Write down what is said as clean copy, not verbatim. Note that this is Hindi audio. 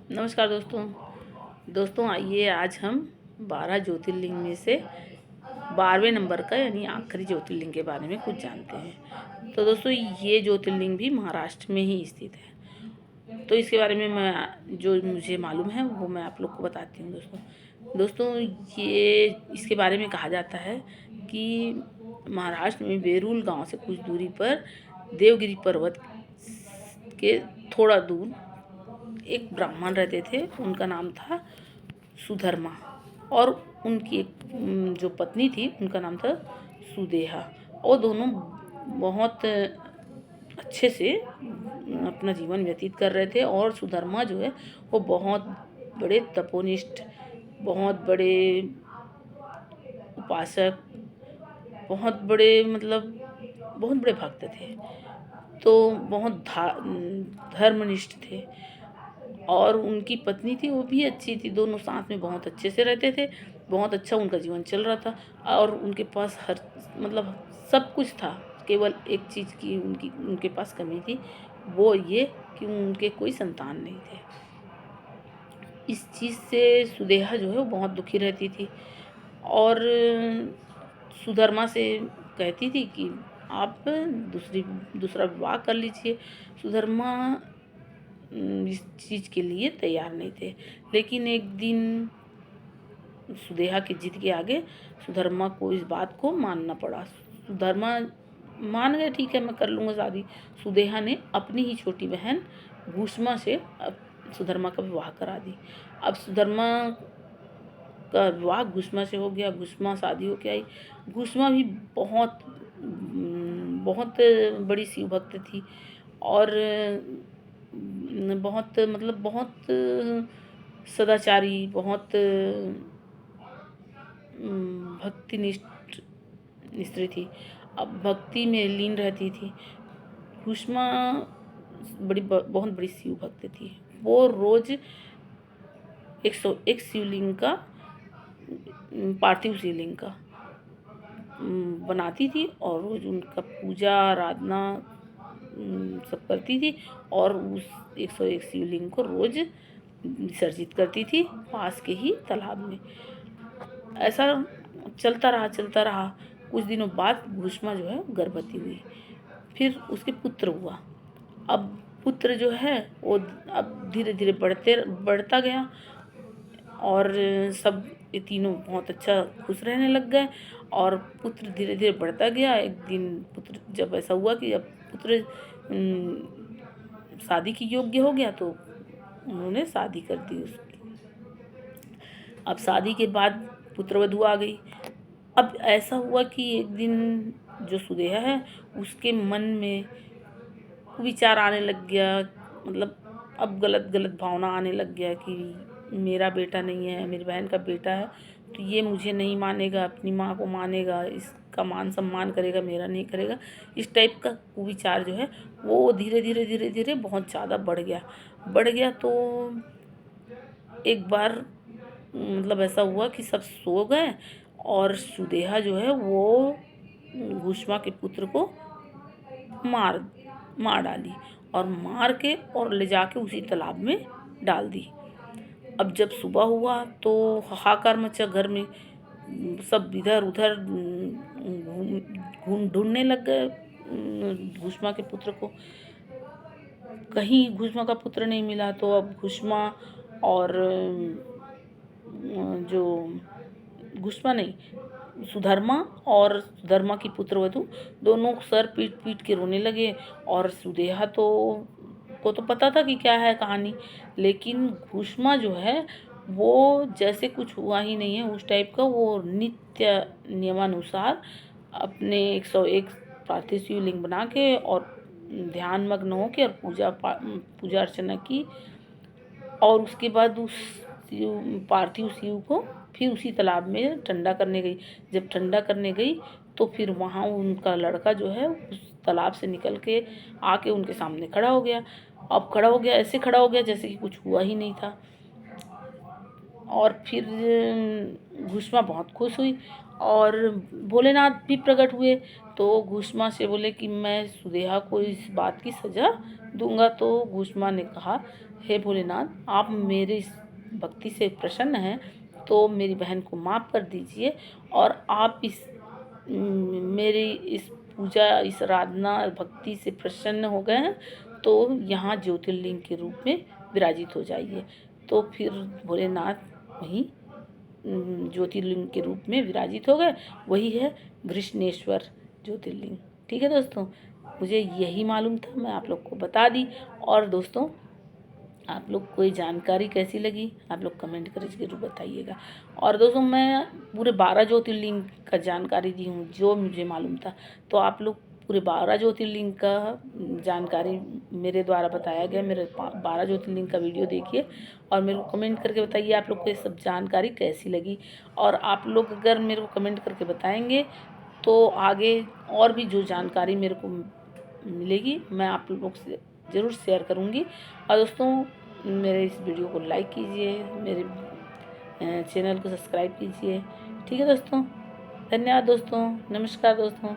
नमस्कार दोस्तों आइए आज हम 12 ज्योतिर्लिंग में से 12वें नंबर का यानी आखिरी ज्योतिर्लिंग के बारे में कुछ जानते हैं। तो दोस्तों ये ज्योतिर्लिंग भी महाराष्ट्र में ही स्थित है। तो इसके बारे में मैं जो मुझे मालूम है वो मैं आप लोग को बताती हूँ। दोस्तों ये इसके बारे में कहा जाता है कि महाराष्ट्र में बेरुल गांव से कुछ दूरी पर देवगिरी पर्वत के थोड़ा दूर एक ब्राह्मण रहते थे। उनका नाम था सुधर्मा और उनकी एक जो पत्नी थी उनका नाम था सुदेहा। और दोनों बहुत अच्छे से अपना जीवन व्यतीत कर रहे थे। और सुधर्मा जो है वो बहुत बड़े तपोनिष्ठ, बहुत बड़े उपासक, बहुत बड़े भक्त थे। तो बहुत धर्मनिष्ठ थे। और उनकी पत्नी थी वो भी अच्छी थी। दोनों साथ में बहुत अच्छे से रहते थे। बहुत अच्छा उनका जीवन चल रहा था। और उनके पास हर सब कुछ था। केवल एक चीज़ की उनके पास कमी थी, वो ये कि उनके कोई संतान नहीं थे। इस चीज़ से सुदेहा जो है वो बहुत दुखी रहती थी और सुधर्मा से कहती थी कि आप दूसरा विवाह कर लीजिए। सुधर्मा इस चीज़ के लिए तैयार नहीं थे। लेकिन एक दिन सुदेहा की जिद के आगे सुधर्मा को इस बात को मानना पड़ा। सुधर्मा मान गए, ठीक है मैं कर लूँगा शादी। सुदेहा ने अपनी ही छोटी बहन घुष्मा से सुधर्मा का विवाह करा दी। अब सुधर्मा का विवाह घुष्मा से हो गया। घुष्मा शादी हो के आई। घुष्मा भी बहुत बड़ी शिव भक्त थी और बहुत सदाचारी, बहुत भक्तिनिष्ठ स्त्री थी। अब भक्ति में लीन रहती थी। घुष्मा बहुत बड़ी शिव भक्त थी। वो रोज 101 शिवलिंग का, पार्थिव शिवलिंग का बनाती थी और रोज उनका पूजा आराधना सब करती थी। और उस 101 शिवलिंग को रोज विसर्जित करती थी पास के ही तालाब में। ऐसा चलता रहा। कुछ दिनों बाद घुष्मा जो है गर्भवती हुई। फिर उसके पुत्र हुआ। अब पुत्र जो है वो अब धीरे धीरे बढ़ता गया और सब ये तीनों बहुत अच्छा खुश रहने लग गए। और पुत्र धीरे धीरे बढ़ता गया। एक दिन पुत्र जब ऐसा हुआ कि अब पुत्र शादी की योग्य हो गया तो उन्होंने शादी कर दी उसकी। अब शादी के बाद पुत्रवधू आ गई। अब ऐसा हुआ कि एक दिन जो सुदेहा है उसके मन में विचार आने लग गया। अब गलत भावना आने लग गया कि मेरा बेटा नहीं है, मेरी बहन का बेटा है, तो ये मुझे नहीं मानेगा, अपनी माँ को मानेगा, इसका मान सम्मान करेगा, मेरा नहीं करेगा। इस टाइप का विचार जो है वो धीरे धीरे बहुत ज़्यादा बढ़ गया। तो एक बार ऐसा हुआ कि सब सो गए और सुदेहा जो है वो घुष्मा के पुत्र को मार डाली और मार के और ले जाके उसी तालाब में डाल दी। अब जब सुबह हुआ तो हाहाकार मचा घर में। सब इधर उधर ढूंढने लग गए घुष्मा के पुत्र को। कहीं घुष्मा का पुत्र नहीं मिला। तो अब घुष्मा और जो घुष्मा नहीं सुधर्मा और सुधर्मा की पुत्रवधू दोनों सर पीट के रोने लगे। और सुदेहा को तो पता था कि क्या है कहानी। लेकिन घुष्मा जो है वो जैसे कुछ हुआ ही नहीं है उस टाइप का, वो नित्य नियमानुसार अपने 101 पार्थिव शिवलिंग बना के और ध्यान मग्न हो के और पूजा अर्चना की। और उसके बाद उस पार्थिव शिव को फिर उसी तालाब में ठंडा करने गई। जब ठंडा करने गई तो फिर वहाँ उनका लड़का जो है उस तालाब से निकल के आके उनके सामने खड़ा हो गया। अब खड़ा हो गया, ऐसे खड़ा हो गया जैसे कि कुछ हुआ ही नहीं था। और फिर घुष्मा बहुत खुश हुई और भोलेनाथ भी प्रकट हुए। तो घुश्मा से बोले कि मैं सुदेहा को इस बात की सज़ा दूंगा। तो घुश्मा ने कहा, हे भोलेनाथ, आप मेरे इस भक्ति से प्रसन्न हैं तो मेरी बहन को माफ़ कर दीजिए, और आप इस मेरी इस पूजा, इस आराधना भक्ति से प्रसन्न हो गए हैं तो यहाँ ज्योतिर्लिंग के रूप में विराजित हो जाइए। तो फिर भोलेनाथ वहीं ज्योतिर्लिंग के रूप में विराजित हो गए। वही है घृष्णेश्वर ज्योतिर्लिंग। ठीक है दोस्तों, मुझे यही मालूम था, मैं आप लोग को बता दी। और दोस्तों, आप लोग को ये जानकारी कैसी लगी आप लोग कमेंट करके ज़रूर बताइएगा। और दोस्तों, मैं पूरे 12 ज्योतिर्लिंग का जानकारी दी हूँ जो मुझे मालूम था। तो आप लोग पूरे 12 ज्योतिर्लिंग का जानकारी मेरे द्वारा बताया गया, मेरे 12 ज्योतिर्लिंग का वीडियो देखिए और मेरे को कमेंट करके बताइए आप लोग को ये सब जानकारी कैसी लगी। और आप लोग अगर मेरे को कमेंट करके बताएंगे तो आगे और भी जो जानकारी मेरे को मिलेगी मैं आप लोग से ज़रूर शेयर करूँगी। और दोस्तों, मेरे इस वीडियो को लाइक कीजिए, मेरे चैनल को सब्सक्राइब कीजिए। ठीक है दोस्तों, धन्यवाद दोस्तों, नमस्कार दोस्तों।